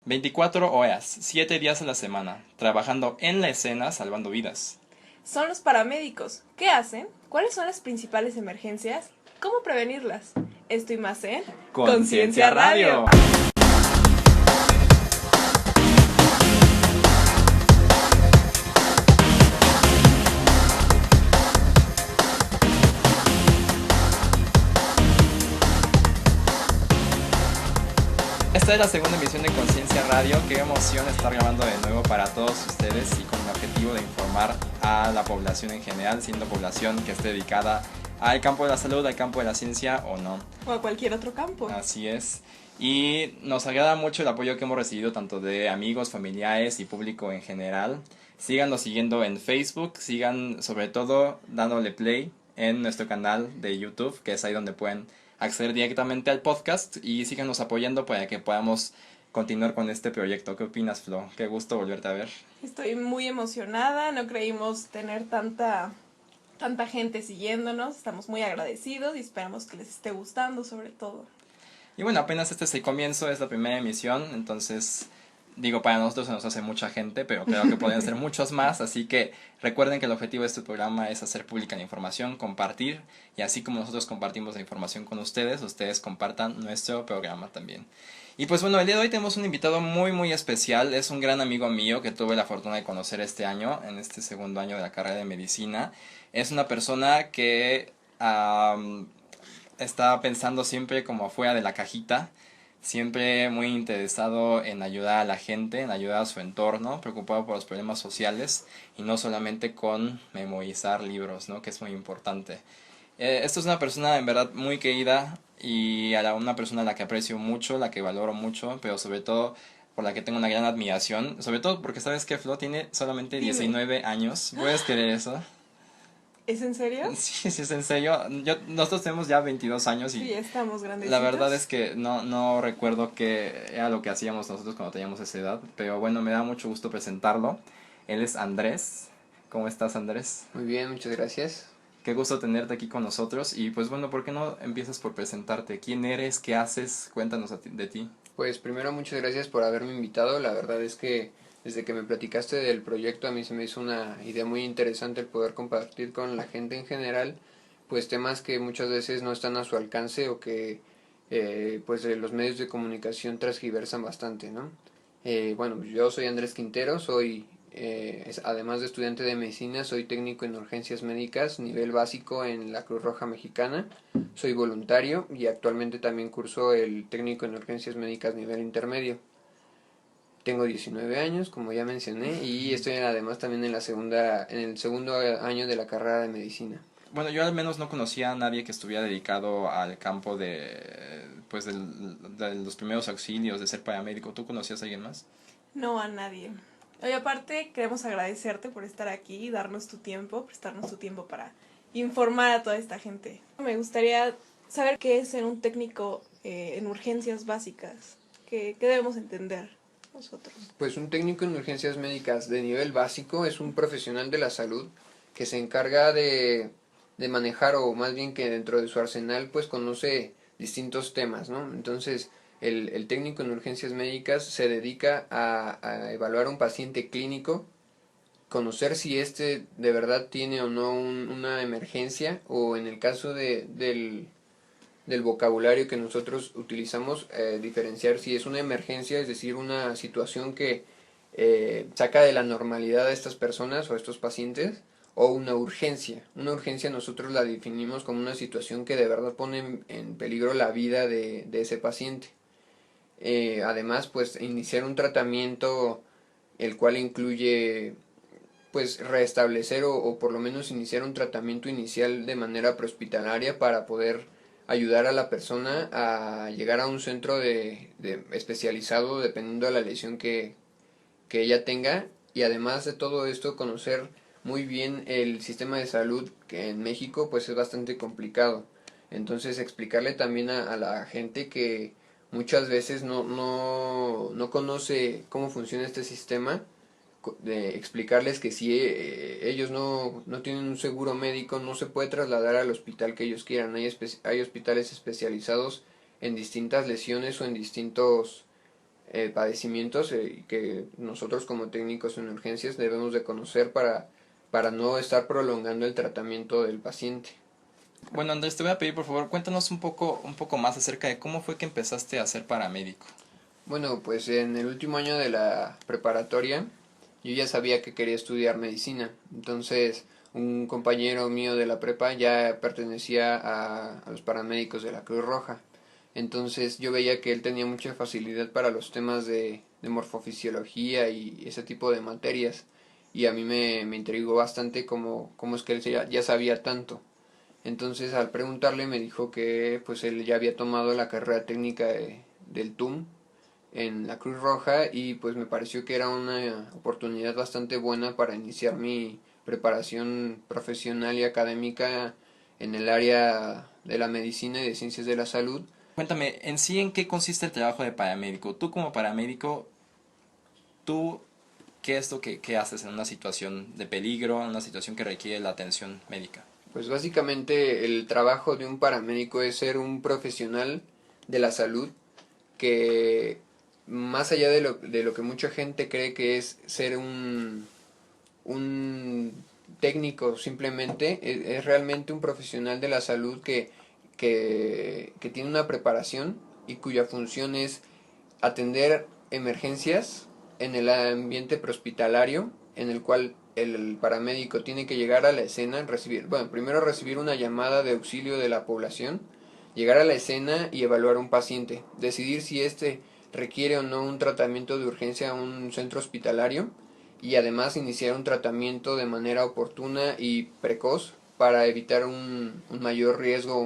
24 horas, 7 días a la semana, trabajando en la escena, salvando vidas. Son los paramédicos. ¿Qué hacen? ¿Cuáles son las principales emergencias? ¿Cómo prevenirlas? Esto y más en Conciencia Radio. Esta es la segunda emisión de Conciencia Radio. Qué emoción estar grabando de nuevo para todos ustedes y con el objetivo de informar a la población en general, siendo población que esté dedicada al campo de la salud, al campo de la ciencia o no. O a cualquier otro campo. Así es. Y nos agrada mucho el apoyo que hemos recibido tanto de amigos, familiares y público en general. Síganos siguiendo en Facebook, sigan sobre todo dándole play en nuestro canal de YouTube, que es ahí donde pueden acceder directamente al podcast, y síganos apoyando para que podamos continuar con este proyecto. ¿Qué opinas, Flo? Qué gusto volverte a ver. Estoy muy emocionada, no creímos tener tanta gente siguiéndonos, estamos muy agradecidos y esperamos que les esté gustando sobre todo. Y bueno, apenas este es el comienzo, es la primera emisión, entonces digo, para nosotros se nos hace mucha gente, pero creo que podrían ser muchos más, así que recuerden que el objetivo de este programa es hacer pública la información, compartir, y así como nosotros compartimos la información con ustedes compartan nuestro programa también. Y pues bueno, el día de hoy tenemos un invitado muy muy especial, es un gran amigo mío que tuve la fortuna de conocer este año, en este segundo año de la carrera de medicina. Es una persona que está pensando siempre como fuera de la cajita, siempre muy interesado en ayudar a la gente, en ayudar a su entorno, preocupado por los problemas sociales y no solamente con memorizar libros, ¿no? Que es muy importante. Esto es una persona en verdad muy querida y una persona a la que aprecio mucho, la que valoro mucho, pero sobre todo por la que tengo una gran admiración, sobre todo porque sabes que Flo tiene solamente 19 años. ¿Puedes creer eso? ¿Es en serio? Sí, sí, es en serio. Nosotros tenemos ya 22 años y Sí, estamos grandecitos. la verdad es que no recuerdo qué era lo que hacíamos nosotros cuando teníamos esa edad, pero bueno, me da mucho gusto presentarlo. Él es Andrés. ¿Cómo estás, Andrés? Muy bien, muchas gracias. Qué gusto tenerte aquí con nosotros y pues bueno, ¿por qué no empiezas por presentarte? ¿Quién eres? ¿Qué haces? Cuéntanos de ti. Pues primero muchas gracias por haberme invitado. La verdad es que desde que me platicaste del proyecto a mí se me hizo una idea muy interesante el poder compartir con la gente en general pues temas que muchas veces no están a su alcance o que pues los medios de comunicación transgiversan bastante, ¿no? Bueno, yo soy Andrés Quintero, soy además de estudiante de medicina, soy técnico en urgencias médicas, nivel básico en la Cruz Roja Mexicana, soy voluntario y actualmente también curso el técnico en urgencias médicas nivel intermedio. Tengo 19 años, como ya mencioné, y estoy además también en el segundo año de la carrera de medicina. Bueno, yo al menos no conocía a nadie que estuviera dedicado al campo pues de los primeros auxilios, de ser paramédico. ¿Tú conocías a alguien más? No, a nadie. Oye, aparte, queremos agradecerte por estar aquí y darnos tu tiempo, prestarnos tu tiempo para informar a toda esta gente. Me gustaría saber qué es ser un técnico en urgencias básicas. ¿Qué debemos entender nosotros? Pues un técnico en urgencias médicas de nivel básico es un profesional de la salud que se encarga de manejar, o más bien que dentro de su arsenal pues conoce distintos temas, ¿no? Entonces el técnico en urgencias médicas se dedica a evaluar a un paciente clínico, conocer si este de verdad tiene o no una emergencia, o en el caso del vocabulario que nosotros utilizamos, diferenciar si es una emergencia, es decir, una situación que saca de la normalidad a estas personas o a estos pacientes, o una urgencia. Una urgencia nosotros la definimos como una situación que de verdad pone en peligro la vida de ese paciente. Además, pues iniciar un tratamiento el cual incluye pues restablecer o por lo menos iniciar un tratamiento inicial de manera prehospitalaria para poder ayudar a la persona a llegar a un centro de especializado dependiendo de la lesión que ella tenga, y además de todo esto conocer muy bien el sistema de salud, que en México pues es bastante complicado. Entonces explicarle también a la gente que muchas veces no conoce cómo funciona este sistema, de explicarles que si ellos no tienen un seguro médico no se puede trasladar al hospital que ellos quieran. Hay hospitales especializados en distintas lesiones o en distintos padecimientos que nosotros como técnicos en urgencias debemos de conocer para no estar prolongando el tratamiento del paciente. Bueno, Andrés, te voy a pedir por favor, cuéntanos un poco más acerca de cómo fue que empezaste a ser paramédico. Bueno, pues en el último año de la preparatoria yo ya sabía que quería estudiar medicina. Entonces un compañero mío de la prepa ya pertenecía a los paramédicos de la Cruz Roja. Entonces yo veía que él tenía mucha facilidad para los temas de morfofisiología y ese tipo de materias. Y a mí me intrigó bastante cómo es que él ya sabía tanto. Entonces al preguntarle me dijo que pues él ya había tomado la carrera técnica del TUM en la Cruz Roja y pues me pareció que era una oportunidad bastante buena para iniciar mi preparación profesional y académica en el área de la medicina y de ciencias de la salud. Cuéntame, en sí, ¿en qué consiste el trabajo de paramédico? Tú como paramédico, ¿tú qué es lo que haces en una situación de peligro, en una situación que requiere la atención médica? Pues básicamente el trabajo de un paramédico es ser un profesional de la salud que más allá de lo que mucha gente cree que es ser un técnico simplemente, es realmente un profesional de la salud que tiene una preparación y cuya función es atender emergencias en el ambiente prehospitalario, en el cual el paramédico tiene que llegar a la escena, primero recibir una llamada de auxilio de la población, llegar a la escena y evaluar un paciente, decidir si éste requiere o no un tratamiento de urgencia a un centro hospitalario y además iniciar un tratamiento de manera oportuna y precoz para evitar un mayor riesgo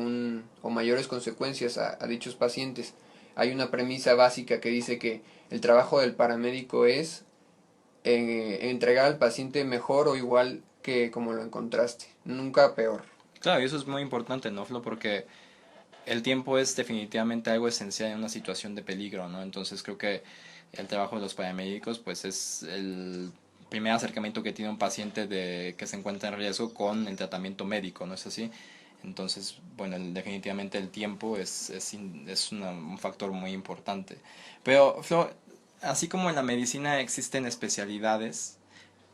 o mayores consecuencias a dichos pacientes. Hay una premisa básica que dice que el trabajo del paramédico es entregar al paciente mejor o igual que como lo encontraste, nunca peor. Claro, y eso es muy importante, ¿no, Flo? Porque el tiempo es definitivamente algo esencial en una situación de peligro, ¿no? Entonces creo que el trabajo de los paramédicos pues es el primer acercamiento que tiene un paciente de que se encuentra en riesgo con el tratamiento médico, ¿no es así? Entonces, bueno, definitivamente el tiempo es un factor muy importante. Pero, Flo, así como en la medicina existen especialidades,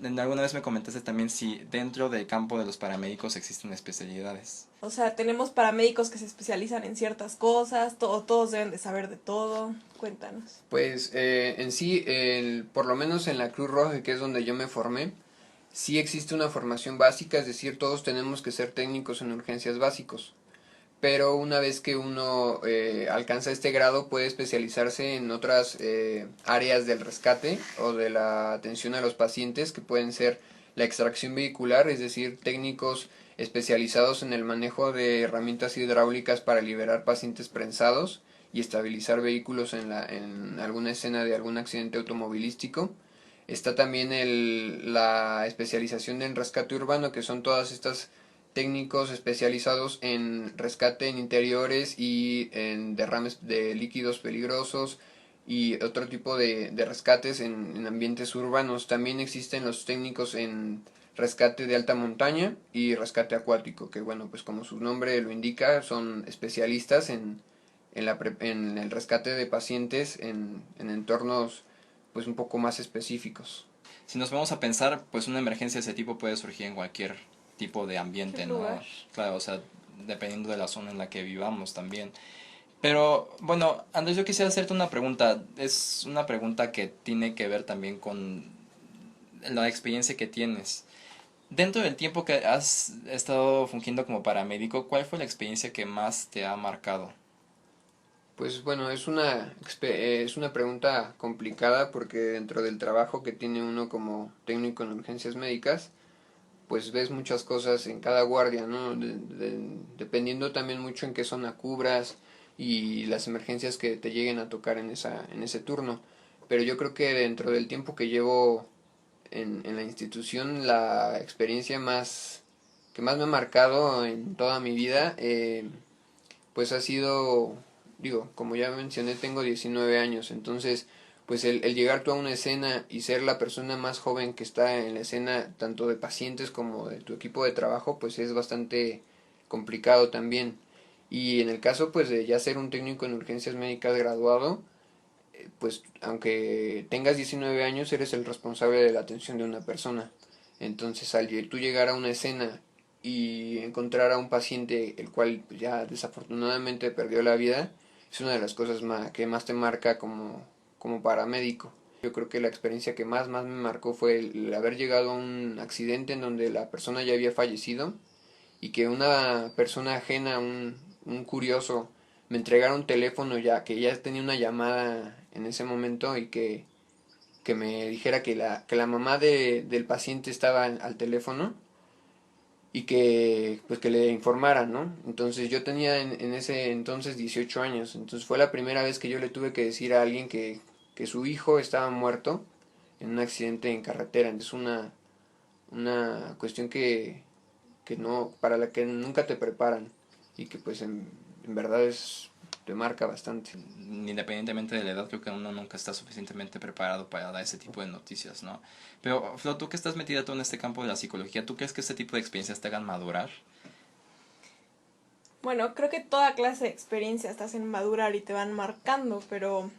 alguna vez me comentaste también si dentro del campo de los paramédicos existen especialidades. O sea, tenemos paramédicos que se especializan en ciertas cosas, todos deben de saber de todo. Cuéntanos. Pues en sí, por lo menos en la Cruz Roja, que es donde yo me formé, sí existe una formación básica, es decir, todos tenemos que ser técnicos en urgencias básicos. Pero una vez que uno alcanza este grado puede especializarse en otras áreas del rescate o de la atención a los pacientes, que pueden ser la extracción vehicular, es decir, técnicos especializados en el manejo de herramientas hidráulicas para liberar pacientes prensados y estabilizar vehículos en alguna escena de algún accidente automovilístico. Está también la especialización en rescate urbano, que son todas estas técnicos especializados en rescate en interiores y en derrames de líquidos peligrosos y otro tipo de rescates en ambientes urbanos. También existen los técnicos en rescate de alta montaña y rescate acuático, que bueno, pues como su nombre lo indica, son especialistas en el rescate de pacientes en entornos pues un poco más específicos. Si nos vamos a pensar, pues una emergencia de ese tipo puede surgir en cualquier tipo de ambiente, ¿no? Lugar. Claro, o sea, dependiendo de la zona en la que vivamos también. Pero, bueno, Andrés, yo quisiera hacerte una pregunta. Es una pregunta que tiene que ver también con la experiencia que tienes. Dentro del tiempo que has estado fungiendo como paramédico, ¿cuál fue la experiencia que más te ha marcado? Pues bueno, es una pregunta complicada porque dentro del trabajo que tiene uno como técnico en urgencias médicas, pues ves muchas cosas en cada guardia, ¿no? Dependiendo también mucho en qué zona cubras y las emergencias que te lleguen a tocar en ese turno. Pero yo creo que dentro del tiempo que llevo en la institución, la experiencia que más me ha marcado en toda mi vida, pues ha sido, digo, como ya mencioné, tengo 19 años, entonces pues el llegar tú a una escena y ser la persona más joven que está en la escena, tanto de pacientes como de tu equipo de trabajo, pues es bastante complicado también. Y en el caso pues de ya ser un técnico en urgencias médicas graduado, pues aunque tengas 19 años, eres el responsable de la atención de una persona. Entonces, al tú llegar a una escena y encontrar a un paciente el cual pues, ya desafortunadamente perdió la vida, es una de las cosas que más te marca como paramédico. Yo creo que la experiencia que más me marcó fue el haber llegado a un accidente en donde la persona ya había fallecido y que una persona ajena, un curioso, me entregara un teléfono ya que ya tenía una llamada en ese momento y que me dijera que la mamá del paciente estaba al teléfono y que pues que le informara, ¿no? Entonces yo tenía en ese entonces 18 años, entonces fue la primera vez que yo le tuve que decir a alguien que su hijo estaba muerto en un accidente en carretera. Es una cuestión que no, para la que nunca te preparan y que pues en verdad te marca bastante. Independientemente de la edad, creo que uno nunca está suficientemente preparado para dar ese tipo de noticias, ¿no? Pero, Flo, tú que estás metida tú en este campo de la psicología, ¿tú crees que este tipo de experiencias te hagan madurar? Bueno, creo que toda clase de experiencias te hacen madurar y te van marcando, pero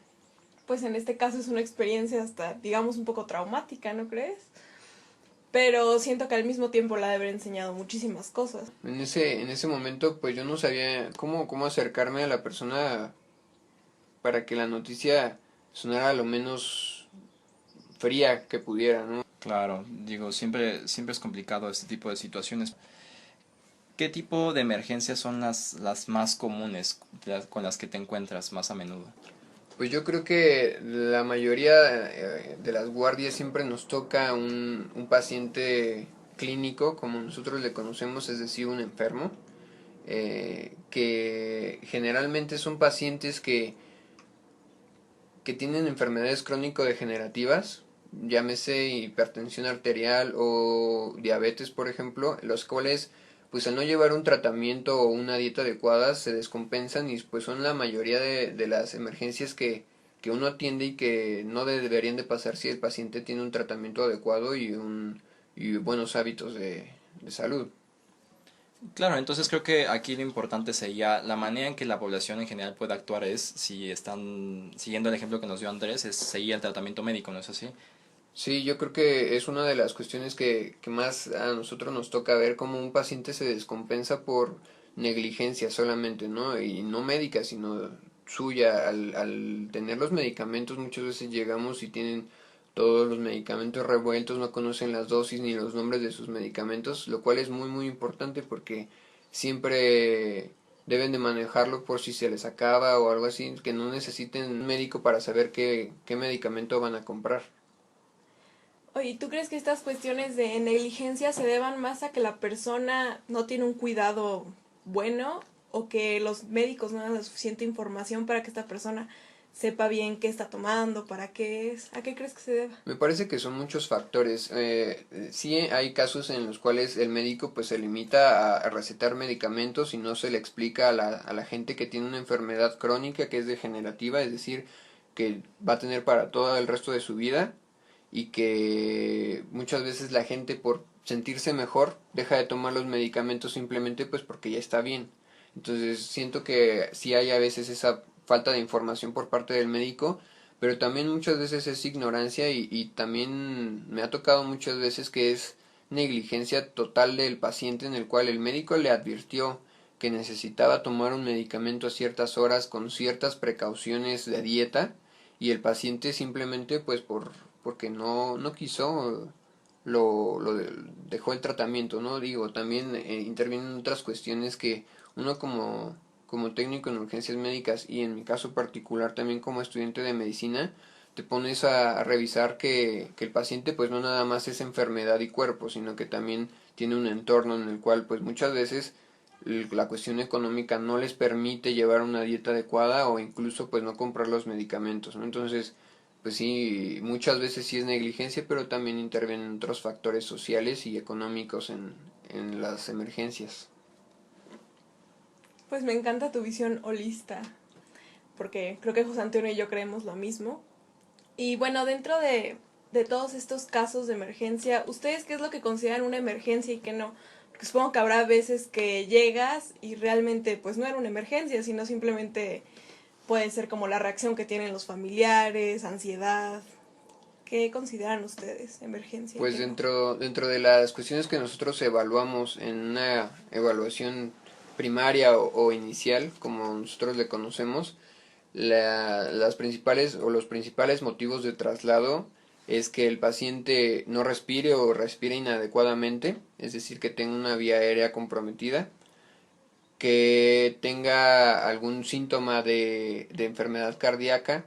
pues en este caso es una experiencia hasta, digamos, un poco traumática, ¿no crees? Pero siento que al mismo tiempo la ha de haber enseñado muchísimas cosas. En ese momento pues yo no sabía cómo acercarme a la persona para que la noticia sonara lo menos fría que pudiera, ¿no? Claro, digo, siempre es complicado este tipo de situaciones. ¿Qué tipo de emergencias son las más comunes con las que te encuentras más a menudo? Pues yo creo que la mayoría de las guardias siempre nos toca un paciente clínico, como nosotros le conocemos, es decir, un enfermo, que generalmente son pacientes que tienen enfermedades crónico-degenerativas, llámese hipertensión arterial o diabetes, por ejemplo, los cuales pues al no llevar un tratamiento o una dieta adecuada se descompensan y pues son la mayoría de las emergencias que uno atiende y que no deberían de pasar si el paciente tiene un tratamiento adecuado y buenos hábitos de salud. Claro, entonces creo que aquí lo importante sería la manera en que la población en general puede actuar es, si están siguiendo el ejemplo que nos dio Andrés, es seguir el tratamiento médico, ¿no es así? Sí, yo creo que es una de las cuestiones que más a nosotros nos toca ver cómo un paciente se descompensa por negligencia solamente, ¿no? Y no médica, sino suya. Al tener los medicamentos, muchas veces llegamos y tienen todos los medicamentos revueltos, no conocen las dosis ni los nombres de sus medicamentos, lo cual es muy importante porque siempre deben de manejarlo por si se les acaba o algo así, que no necesiten un médico para saber qué medicamento van a comprar. Oye, ¿tú crees que estas cuestiones de negligencia se deban más a que la persona no tiene un cuidado bueno o que los médicos no dan la suficiente información para que esta persona sepa bien qué está tomando, para qué es? ¿A qué crees que se deba? Me parece que son muchos factores. Sí hay casos en los cuales el médico pues se limita a recetar medicamentos y no se le explica a la gente que tiene una enfermedad crónica que es degenerativa, es decir, que va a tener para todo el resto de su vida y que muchas veces la gente por sentirse mejor deja de tomar los medicamentos simplemente pues porque ya está bien. Entonces siento que sí hay a veces esa falta de información por parte del médico, pero también muchas veces es ignorancia y también me ha tocado muchas veces que es negligencia total del paciente en el cual el médico le advirtió que necesitaba tomar un medicamento a ciertas horas con ciertas precauciones de dieta y el paciente simplemente pues porque no quiso dejó el tratamiento, ¿no? Digo, también intervienen otras cuestiones que uno como técnico en urgencias médicas y en mi caso particular también como estudiante de medicina, te pones a revisar que el paciente pues no nada más es enfermedad y cuerpo, sino que también tiene un entorno en el cual pues muchas veces la cuestión económica no les permite llevar una dieta adecuada o incluso pues no comprar los medicamentos, ¿no? Entonces, pues sí, muchas veces sí es negligencia, pero también intervienen otros factores sociales y económicos en las emergencias. Pues me encanta tu visión holista, porque creo que José Antonio y yo creemos lo mismo. Y bueno, dentro de todos estos casos de emergencia, ¿ustedes qué es lo que consideran una emergencia y qué no? Porque supongo que habrá veces que llegas y realmente pues no era una emergencia, sino simplemente puede ser como la reacción que tienen los familiares, ansiedad. ¿Qué consideran ustedes emergencia? Pues dentro de las cuestiones que nosotros evaluamos en una evaluación primaria o inicial, como nosotros le conocemos, las principales o los principales motivos de traslado es que el paciente no respire o respire inadecuadamente, es decir, que tenga una vía aérea comprometida, que tenga algún síntoma de enfermedad cardíaca,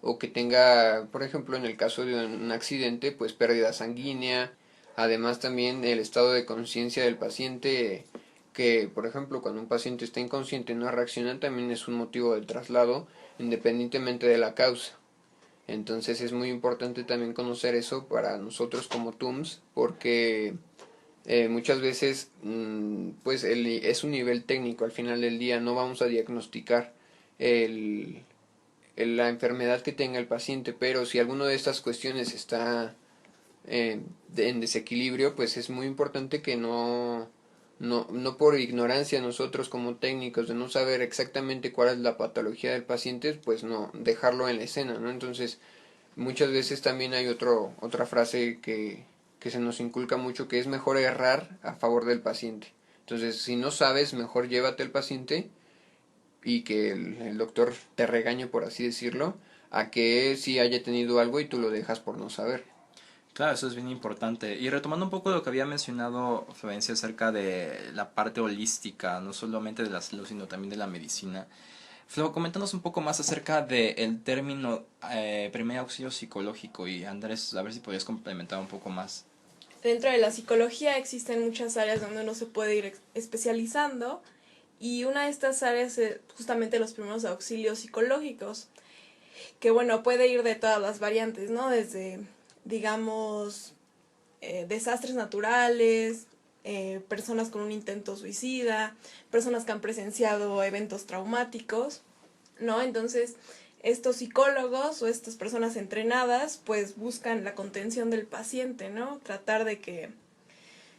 o que tenga, por ejemplo, en el caso de un accidente, pues pérdida sanguínea, además también el estado de conciencia del paciente, que por ejemplo cuando un paciente está inconsciente y no reacciona, también es un motivo de traslado independientemente de la causa. Entonces es muy importante también conocer eso para nosotros como TUMS, porque muchas veces pues es un nivel técnico, al final del día no vamos a diagnosticar el la enfermedad que tenga el paciente, pero si alguna de estas cuestiones está en desequilibrio, pues es muy importante que no por ignorancia nosotros como técnicos de no saber exactamente cuál es la patología del paciente, pues no dejarlo en la escena, ¿no? Entonces, muchas veces también hay otra frase que se nos inculca mucho, que es mejor errar a favor del paciente. Entonces, si no sabes, mejor llévate al paciente y que el doctor te regañe, por así decirlo, a que sí haya tenido algo y tú lo dejas por no saber. Claro, eso es bien importante. Y retomando un poco lo que había mencionado Florencia acerca de la parte holística, no solamente de la salud, sino también de la medicina. Flo, coméntanos un poco más acerca del término primer auxilio psicológico y Andrés, a ver si podrías complementar un poco más. Dentro de la psicología existen muchas áreas donde uno se puede ir especializando y una de estas áreas es justamente los primeros auxilios psicológicos, que bueno, puede ir de todas las variantes, ¿no? Desde, digamos, desastres naturales, personas con un intento suicida, personas que han presenciado eventos traumáticos, ¿no? Entonces, estos psicólogos o estas personas entrenadas, pues buscan la contención del paciente, ¿no? Tratar de que,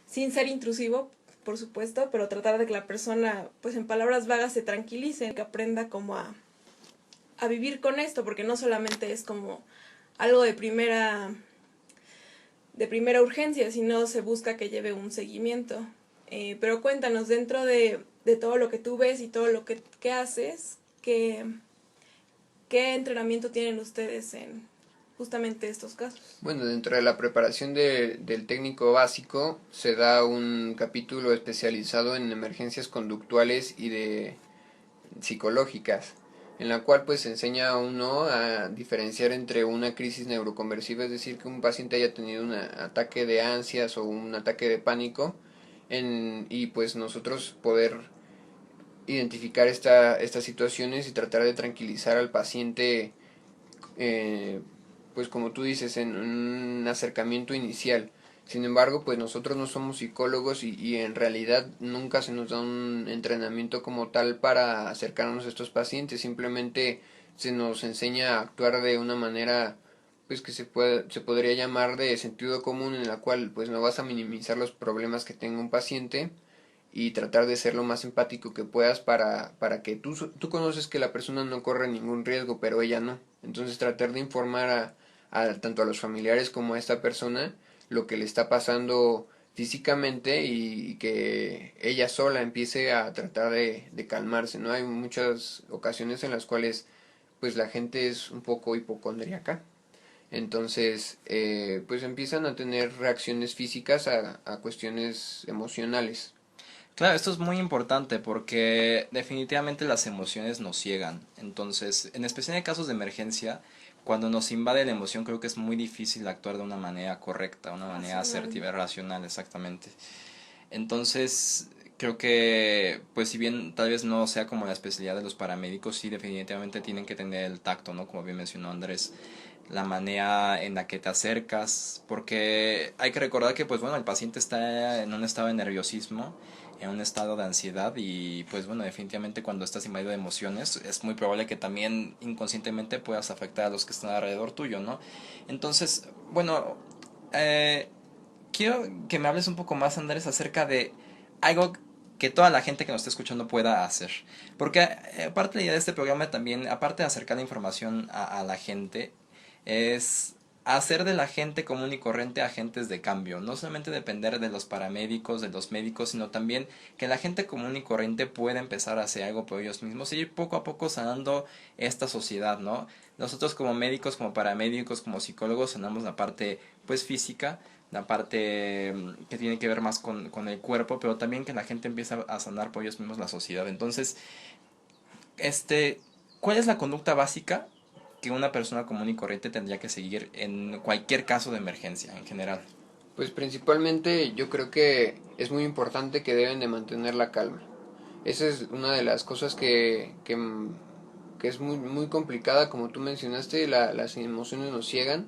sin ser intrusivo, por supuesto, pero tratar de que la persona, pues en palabras vagas, se tranquilice, que aprenda como a vivir con esto, porque no solamente es como algo de primera urgencia, sino se busca que lleve un seguimiento. Pero cuéntanos, dentro de todo lo que tú ves y todo lo que haces, ¿qué entrenamiento tienen ustedes en justamente estos casos? Bueno, dentro de la preparación del técnico básico se da un capítulo especializado en emergencias conductuales y de psicológicas, en la cual pues se enseña a uno a diferenciar entre una crisis neuroconversiva, es decir, que un paciente haya tenido un ataque de ansias o un ataque de pánico, y pues nosotros poder identificar estas situaciones y tratar de tranquilizar al paciente, eh, pues como tú dices, en un acercamiento inicial. Sin embargo, pues nosotros no somos psicólogos y en realidad nunca se nos da un entrenamiento como tal para acercarnos a estos pacientes, simplemente se nos enseña a actuar de una manera pues que se podría llamar de sentido común, en la cual pues no vas a minimizar los problemas que tenga un paciente y tratar de ser lo más empático que puedas para que tú conoces que la persona no corre ningún riesgo, pero ella no. Entonces tratar de informar tanto a los familiares como a esta persona lo que le está pasando físicamente y que ella sola empiece a tratar de calmarse, ¿no? Hay muchas ocasiones en las cuales pues la gente es un poco hipocondríaca. Entonces, pues empiezan a tener reacciones físicas a cuestiones emocionales. Claro, esto es muy importante porque definitivamente las emociones nos ciegan. Entonces, en especial en casos de emergencia, cuando nos invade la emoción, creo que es muy difícil actuar de una manera correcta, una manera asertiva, racional, exactamente. Entonces, creo que, pues si bien tal vez no sea como la especialidad de los paramédicos, sí definitivamente tienen que tener el tacto, ¿no? Como bien mencionó Andrés, la manera en la que te acercas, porque hay que recordar que, pues bueno, el paciente está en un estado de nerviosismo, en un estado de ansiedad y, pues bueno, definitivamente cuando estás invadido de emociones es muy probable que también inconscientemente puedas afectar a los que están alrededor tuyo, ¿no? Entonces, bueno, quiero que me hables un poco más, Andrés, acerca de algo que toda la gente que nos está escuchando pueda hacer. Porque aparte la idea de este programa también, aparte de acercar la información a la gente, es hacer de la gente común y corriente agentes de cambio. No solamente depender de los paramédicos, de los médicos, sino también que la gente común y corriente pueda empezar a hacer algo por ellos mismos y ir poco a poco sanando esta sociedad, ¿no? Nosotros como médicos, como paramédicos, como psicólogos sanamos la parte pues física, la parte que tiene que ver más con el cuerpo, pero también que la gente empieza a sanar por ellos mismos la sociedad. Entonces, ¿cuál es la conducta básica que una persona común y corriente tendría que seguir en cualquier caso de emergencia en general? Pues principalmente yo creo que es muy importante que deben de mantener la calma. Esa es una de las cosas que es muy complicada, como tú mencionaste, las emociones nos ciegan,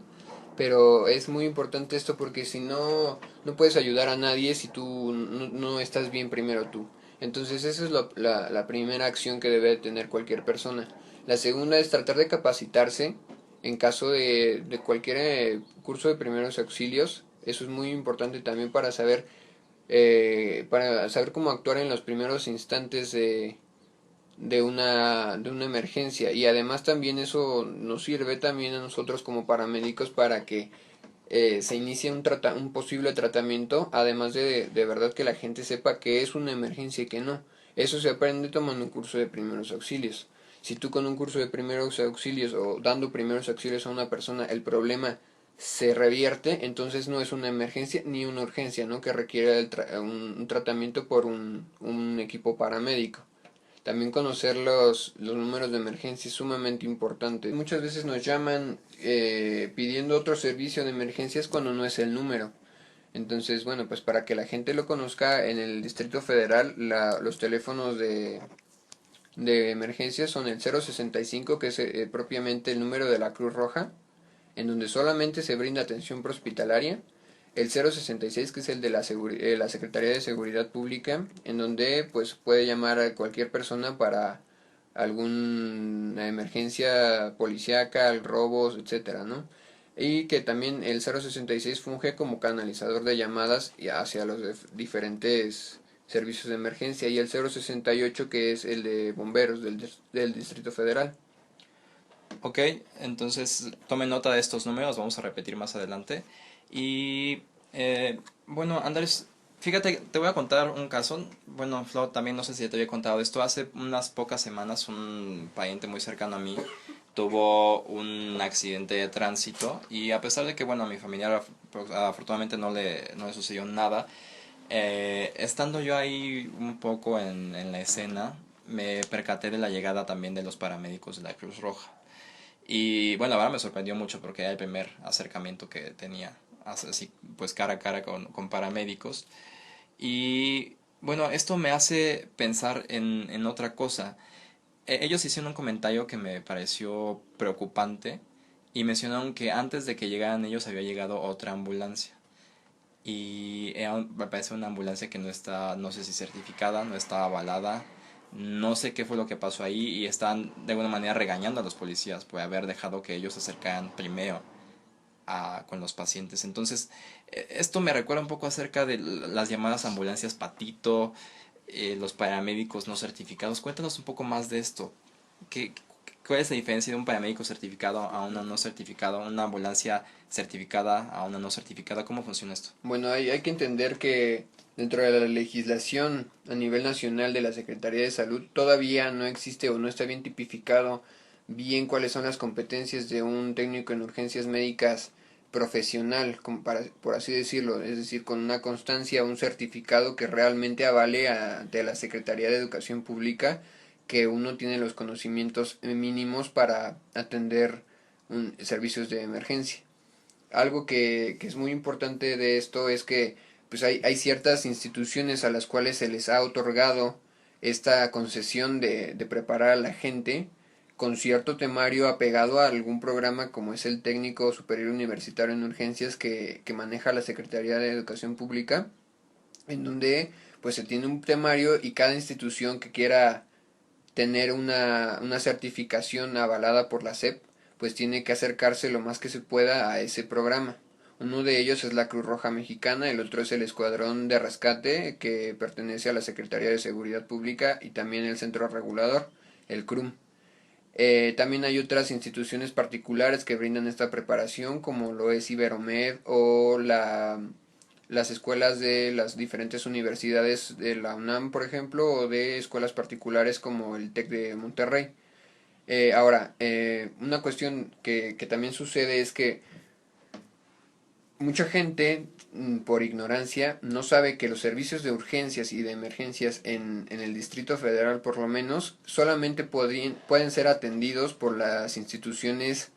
pero es muy importante esto porque si no, no puedes ayudar a nadie si tú no estás bien primero tú. Entonces esa es la primera acción que debe tener cualquier persona. La segunda es tratar de capacitarse en caso de cualquier curso de primeros auxilios. Eso es muy importante también para saber cómo actuar en los primeros instantes de una emergencia, y además también eso nos sirve también a nosotros como paramédicos para que se inicie un posible tratamiento, además de verdad que la gente sepa que es una emergencia y que no. Eso se aprende tomando un curso de primeros auxilios. Si tú con un curso de primeros auxilios o dando primeros auxilios a una persona el problema se revierte, entonces no es una emergencia ni una urgencia, ¿no? Que requiere un tratamiento por un equipo paramédico. También conocer los números de emergencia es sumamente importante. Muchas veces nos llaman pidiendo otro servicio de emergencias cuando no es el número. Entonces, bueno, pues para que la gente lo conozca, en el Distrito Federal los teléfonos de emergencia son el 065, que es propiamente el número de la Cruz Roja, en donde solamente se brinda atención prehospitalaria, el 066, que es el de la Secretaría de Seguridad Pública, en donde pues puede llamar a cualquier persona para alguna emergencia policíaca, robos, etcétera, ¿no? Y que también el 066 funge como canalizador de llamadas hacia los diferentes servicios de emergencia, y el 068, que es el de bomberos del Distrito Federal. Ok, entonces tomen nota de estos números, vamos a repetir más adelante. Y bueno, Andrés, fíjate, te voy a contar un caso. Bueno, Flo, también no sé si ya te había contado esto. Hace unas pocas semanas un pariente muy cercano a mí tuvo un accidente de tránsito y a pesar de que, bueno, a mi familiar afortunadamente no le sucedió nada, estando yo ahí un poco en la escena, me percaté de la llegada también de los paramédicos de la Cruz Roja. Y bueno, la verdad me sorprendió mucho porque era el primer acercamiento que tenía, así pues cara a cara con paramédicos. Y bueno, esto me hace pensar en otra cosa. Ellos hicieron un comentario que me pareció preocupante y mencionaron que antes de que llegaran ellos había llegado otra ambulancia. Y me parece una ambulancia que no está, no sé si certificada, no está avalada, no sé qué fue lo que pasó ahí y están de alguna manera regañando a los policías por haber dejado que ellos se acercaran primero con los pacientes. Entonces, esto me recuerda un poco acerca de las llamadas ambulancias patito, los paramédicos no certificados. Cuéntanos un poco más de esto. ¿Qué, ¿Cuál es la diferencia de un paramédico certificado a uno no certificado? ¿Una ambulancia certificada a una no certificada? ¿Cómo funciona esto? Bueno, hay que entender que dentro de la legislación a nivel nacional de la Secretaría de Salud todavía no existe o no está bien tipificado bien cuáles son las competencias de un técnico en urgencias médicas profesional, como por así decirlo, es decir, con una constancia, un certificado que realmente avale ante la Secretaría de Educación Pública que uno tiene los conocimientos mínimos para atender servicios de emergencia. Algo que es muy importante de esto es que pues hay ciertas instituciones a las cuales se les ha otorgado esta concesión de preparar a la gente con cierto temario apegado a algún programa como es el técnico superior universitario en urgencias que maneja la Secretaría de Educación Pública, en donde pues se tiene un temario y cada institución que quiera tener una certificación avalada por la SEP, pues tiene que acercarse lo más que se pueda a ese programa. Uno de ellos es la Cruz Roja Mexicana, el otro es el Escuadrón de Rescate, que pertenece a la Secretaría de Seguridad Pública, y también el Centro Regulador, el CRUM. También hay otras instituciones particulares que brindan esta preparación, como lo es Iberomed o las escuelas de las diferentes universidades de la UNAM, por ejemplo, o de escuelas particulares como el TEC de Monterrey. Ahora, una cuestión que también sucede es que mucha gente, por ignorancia, no sabe que los servicios de urgencias y de emergencias en el Distrito Federal, por lo menos, solamente pueden ser atendidos por las instituciones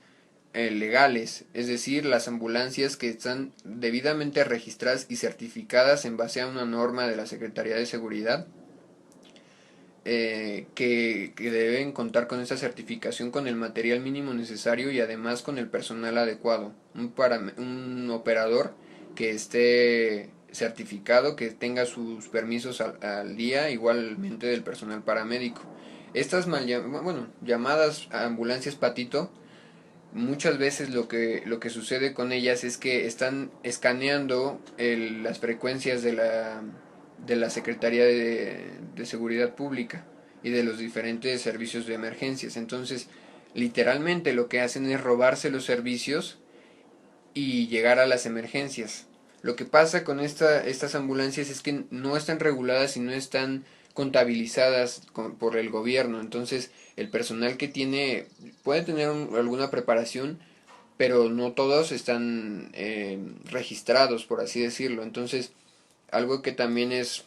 legales, es decir, las ambulancias que están debidamente registradas y certificadas en base a una norma de la Secretaría de Seguridad, que deben contar con esa certificación, con el material mínimo necesario y además con el personal adecuado. Un operador que esté certificado, que tenga sus permisos al día, igualmente del personal paramédico. Estas llamadas ambulancias patito, muchas veces lo que sucede con ellas es que están escaneando las frecuencias de la Secretaría de Seguridad Pública y de los diferentes servicios de emergencias. Entonces, literalmente lo que hacen es robarse los servicios y llegar a las emergencias. Lo que pasa con estas ambulancias es que no están reguladas y no están contabilizadas por el gobierno. Entonces, el personal que tiene puede tener alguna preparación, pero no todos están registrados, por así decirlo. Entonces, algo que también es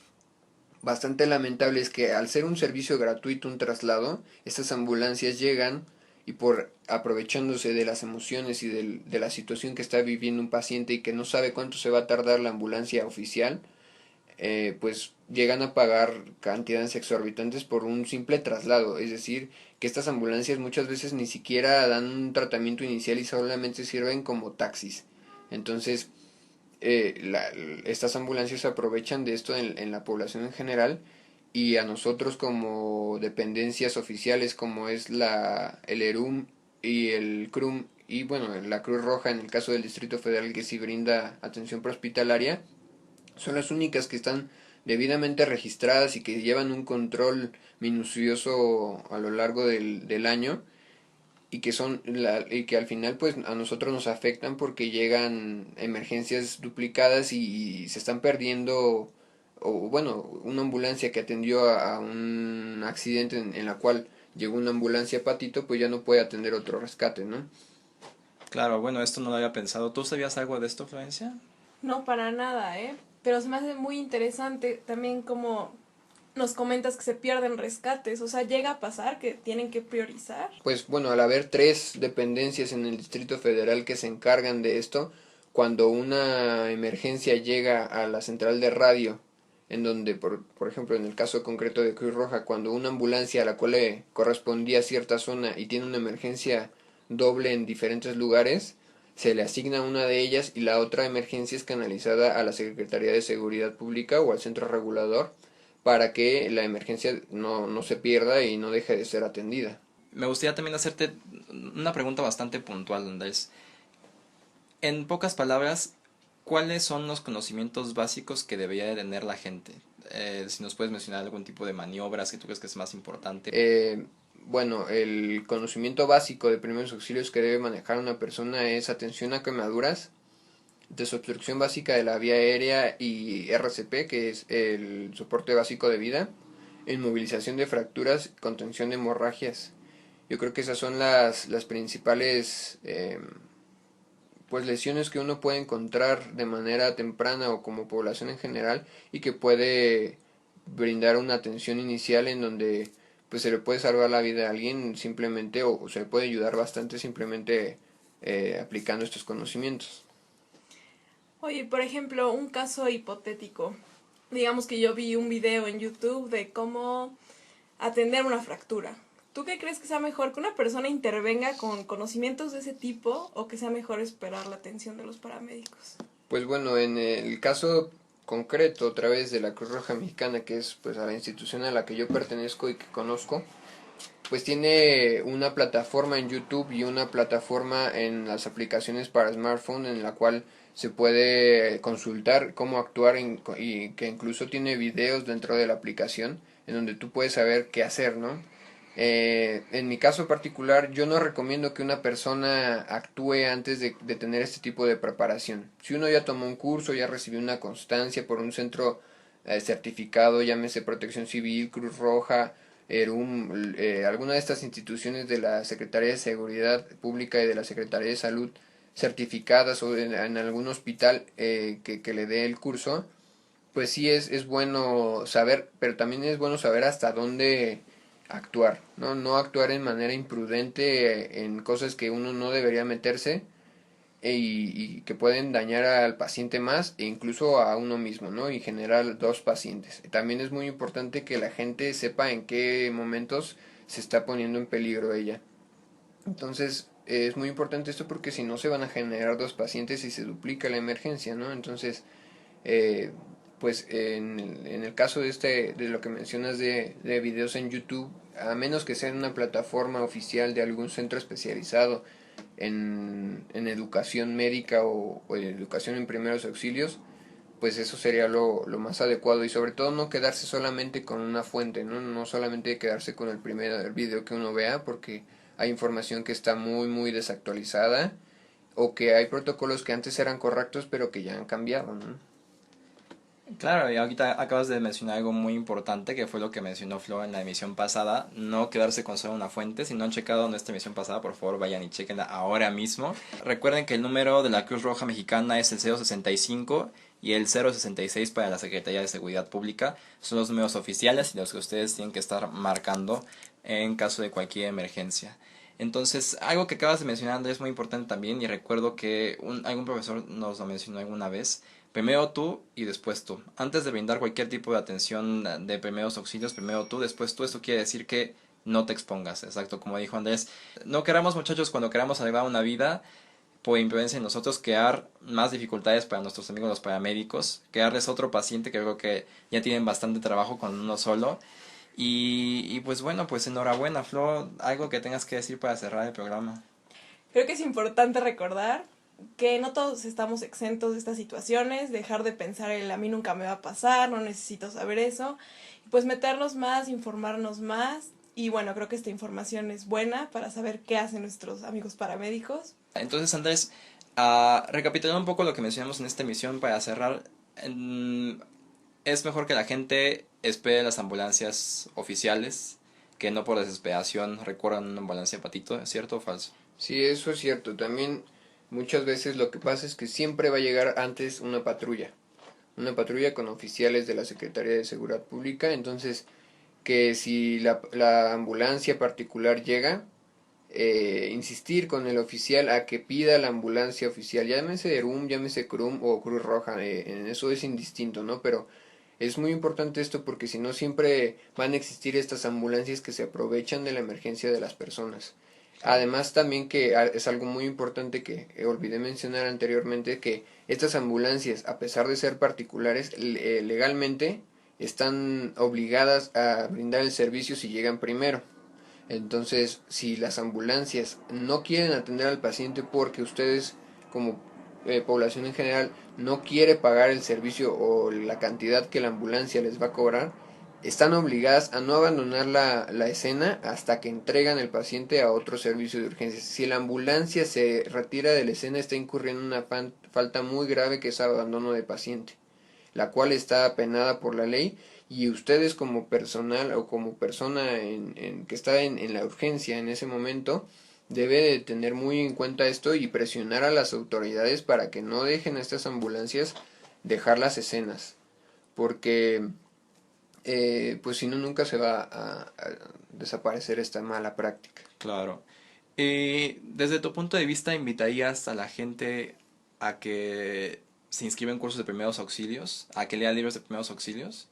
bastante lamentable es que al ser un servicio gratuito, un traslado, estas ambulancias llegan y por aprovechándose de las emociones y de la situación que está viviendo un paciente y que no sabe cuánto se va a tardar la ambulancia oficial, pues llegan a pagar cantidades exorbitantes por un simple traslado. Es decir, que estas ambulancias muchas veces ni siquiera dan un tratamiento inicial y solamente sirven como taxis. Entonces, estas ambulancias se aprovechan de esto en la población en general, y a nosotros como dependencias oficiales como es el ERUM y el CRUM y bueno, la Cruz Roja en el caso del Distrito Federal, que sí brinda atención prehospitalaria, son las únicas que están debidamente registradas y que llevan un control minucioso a lo largo del año, y que al final pues a nosotros nos afectan porque llegan emergencias duplicadas y se están perdiendo, o bueno, una ambulancia que atendió a un accidente en la cual llegó una ambulancia patito, pues ya no puede atender otro rescate, ¿no? Claro, bueno, esto no lo había pensado. ¿Tú sabías algo de esto, Florencia? No, para nada, ¿eh? Pero se me hace muy interesante también como nos comentas que se pierden rescates, o sea, llega a pasar que tienen que priorizar. Pues bueno, al haber 3 dependencias en el Distrito Federal que se encargan de esto, cuando una emergencia llega a la central de radio, en donde, por ejemplo, en el caso concreto de Cruz Roja, cuando una ambulancia a la cual le correspondía cierta zona y tiene una emergencia doble en diferentes lugares, se le asigna una de ellas y la otra emergencia es canalizada a la Secretaría de Seguridad Pública o al Centro Regulador para que la emergencia no se pierda y no deje de ser atendida. Me gustaría también hacerte una pregunta bastante puntual, Andrés. En pocas palabras, ¿cuáles son los conocimientos básicos que debería de tener la gente? Si nos puedes mencionar algún tipo de maniobras que tú crees que es más importante. Bueno, el conocimiento básico de primeros auxilios que debe manejar una persona es atención a quemaduras, desobstrucción básica de la vía aérea y RCP, que es el soporte básico de vida, inmovilización de fracturas, contención de hemorragias. Yo creo que esas son las principales pues lesiones que uno puede encontrar de manera temprana o como población en general, y que puede brindar una atención inicial en donde pues se le puede salvar la vida a alguien simplemente, o se le puede ayudar bastante simplemente aplicando estos conocimientos. Oye, por ejemplo, un caso hipotético. Digamos que yo vi un video en YouTube de cómo atender una fractura. ¿Tú qué crees que sea mejor? ¿Que una persona intervenga con conocimientos de ese tipo o que sea mejor esperar la atención de los paramédicos? Pues bueno, en el caso concreto, otra vez de la Cruz Roja Mexicana, que es pues a la institución a la que yo pertenezco y que conozco, pues tiene una plataforma en YouTube y una plataforma en las aplicaciones para smartphone en la cual se puede consultar cómo actuar y que incluso tiene videos dentro de la aplicación en donde tú puedes saber qué hacer, ¿no? En mi caso particular, yo no recomiendo que una persona actúe antes de tener este tipo de preparación. Si uno ya tomó un curso, ya recibió una constancia por un centro certificado, llámese Protección Civil, Cruz Roja, alguna de estas instituciones de la Secretaría de Seguridad Pública y de la Secretaría de Salud certificadas o en algún hospital que le dé el curso, pues sí es bueno saber, pero también es bueno saber hasta dónde actuar, ¿no? No actuar en manera imprudente en cosas que uno no debería meterse y que pueden dañar al paciente más e incluso a uno mismo, ¿no? Y generar dos pacientes. También es muy importante que la gente sepa en qué momentos se está poniendo en peligro ella. Entonces, es muy importante esto porque si no se van a generar dos pacientes y se duplica la emergencia, ¿no? Entonces, eh, pues en el caso de lo que mencionas de videos en YouTube, a menos que sea en una plataforma oficial de algún centro especializado en educación médica o educación en primeros auxilios, pues eso sería lo más adecuado y sobre todo no quedarse solamente con una fuente, ¿no? No solamente quedarse con el primer video que uno vea porque hay información que está muy desactualizada o que hay protocolos que antes eran correctos pero que ya han cambiado, ¿no? Claro, y ahorita acabas de mencionar algo muy importante que fue lo que mencionó Flo en la emisión pasada, no quedarse con solo una fuente. Si no han checado nuestra emisión pasada, por favor vayan y chequenla ahora mismo. Recuerden que el número de la Cruz Roja Mexicana es el 065 y el 066 para la Secretaría de Seguridad Pública. Son los números oficiales y los que ustedes tienen que estar marcando en caso de cualquier emergencia. Entonces, algo que acabas de mencionar, Andrés, es muy importante también, y recuerdo que algún profesor nos lo mencionó alguna vez. Primero tú y después tú. Antes de brindar cualquier tipo de atención de primeros auxilios, primero tú, después tú. Esto quiere decir que no te expongas, exacto, como dijo Andrés. No queramos, muchachos, cuando queramos salvar una vida, por imprudencia en nosotros, crear más dificultades para nuestros amigos los paramédicos, crearles otro paciente que creo que ya tienen bastante trabajo con uno solo. Y pues bueno, pues enhorabuena, Flo. Algo que tengas que decir para cerrar el programa. Creo que es importante recordar que no todos estamos exentos de estas situaciones, dejar de pensar el a mí nunca me va a pasar, no necesito saber eso, y pues meternos más, informarnos más, y bueno, creo que esta información es buena para saber qué hacen nuestros amigos paramédicos. Entonces, Andrés, recapitulando un poco lo que mencionamos en esta emisión para cerrar, es mejor que la gente espere las ambulancias oficiales, que no por desesperación recorran una ambulancia patito, ¿es cierto o falso? Sí, eso es cierto. También muchas veces lo que pasa es que siempre va a llegar antes una patrulla con oficiales de la Secretaría de Seguridad Pública, entonces que si la ambulancia particular llega, insistir con el oficial a que pida la ambulancia oficial, llámese ERUM, llámese CRUM o Cruz Roja, en eso es indistinto, ¿no? Pero es muy importante esto porque si no siempre van a existir estas ambulancias que se aprovechan de la emergencia de las personas. Además también que es algo muy importante que olvidé mencionar anteriormente, que estas ambulancias, a pesar de ser particulares, legalmente están obligadas a brindar el servicio si llegan primero. Entonces, si las ambulancias no quieren atender al paciente porque ustedes como población en general no quiere pagar el servicio o la cantidad que la ambulancia les va a cobrar, están obligadas a no abandonar la escena hasta que entregan el paciente a otro servicio de urgencias. Si la ambulancia se retira de la escena, está incurriendo en una falta muy grave que es abandono de paciente, la cual está penada por la ley y ustedes como personal o como persona que está en la urgencia en ese momento debe de tener muy en cuenta esto y presionar a las autoridades para que no dejen a estas ambulancias dejar las escenas, porque pues si no nunca se va a desaparecer esta mala práctica. Claro. Desde tu punto de vista, ¿invitarías a la gente a que se inscriba en cursos de primeros auxilios, a que lea libros de primeros auxilios?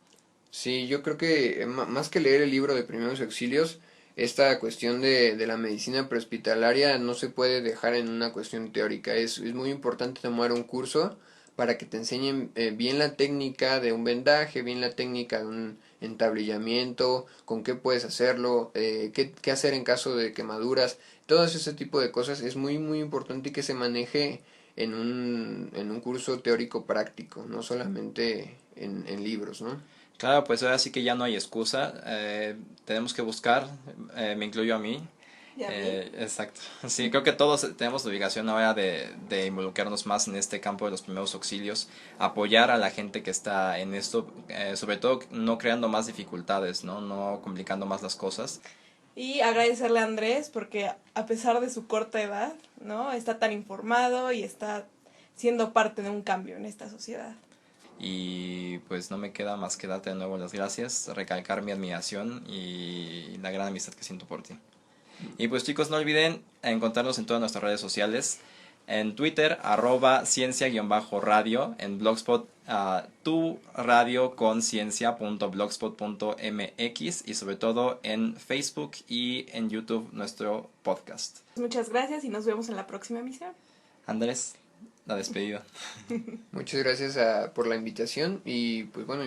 Sí, yo creo que más que leer el libro de primeros auxilios, esta cuestión de la medicina prehospitalaria no se puede dejar en una cuestión teórica. Es muy importante tomar un curso para que te enseñen bien la técnica de un vendaje, bien la técnica de un entablillamiento, con qué puedes hacerlo, qué hacer en caso de quemaduras. Todo ese tipo de cosas es muy muy importante que se maneje en un curso teórico práctico, no solamente en libros, ¿no? Claro, pues ahora sí que ya no hay excusa, tenemos que buscar, me incluyo a mí. ¿Y a mí? Exacto. Sí, creo que todos tenemos la obligación ahora de involucrarnos más en este campo de los primeros auxilios, apoyar a la gente que está en esto, sobre todo no creando más dificultades, ¿no? No complicando más las cosas. Y agradecerle a Andrés porque a pesar de su corta edad, ¿no? Está tan informado y está siendo parte de un cambio en esta sociedad. Y pues no me queda más que darte de nuevo las gracias, recalcar mi admiración y la gran amistad que siento por ti. Y pues chicos, no olviden encontrarnos en todas nuestras redes sociales. En Twitter, @ciencia_radio. En Blogspot, tu radio con ciencia.blogspot.mx. Y sobre todo en Facebook y en YouTube, nuestro podcast. Muchas gracias y nos vemos en la próxima emisión. Andrés, la despedida. Muchas gracias por la invitación y pues bueno,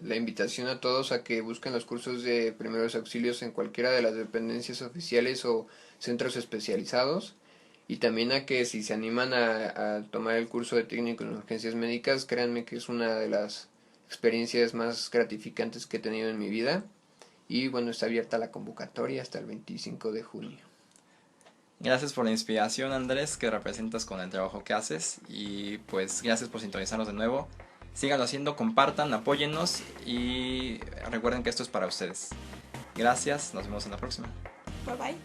la invitación a todos a que busquen los cursos de primeros auxilios en cualquiera de las dependencias oficiales o centros especializados y también a que si se animan a tomar el curso de técnico en urgencias médicas, créanme que es una de las experiencias más gratificantes que he tenido en mi vida y bueno, está abierta la convocatoria hasta el 25 de junio. Gracias por la inspiración, Andrés, que representas con el trabajo que haces. Y pues gracias por sintonizarnos de nuevo. Síganlo haciendo, compartan, apóyennos y recuerden que esto es para ustedes. Gracias, nos vemos en la próxima. Bye bye.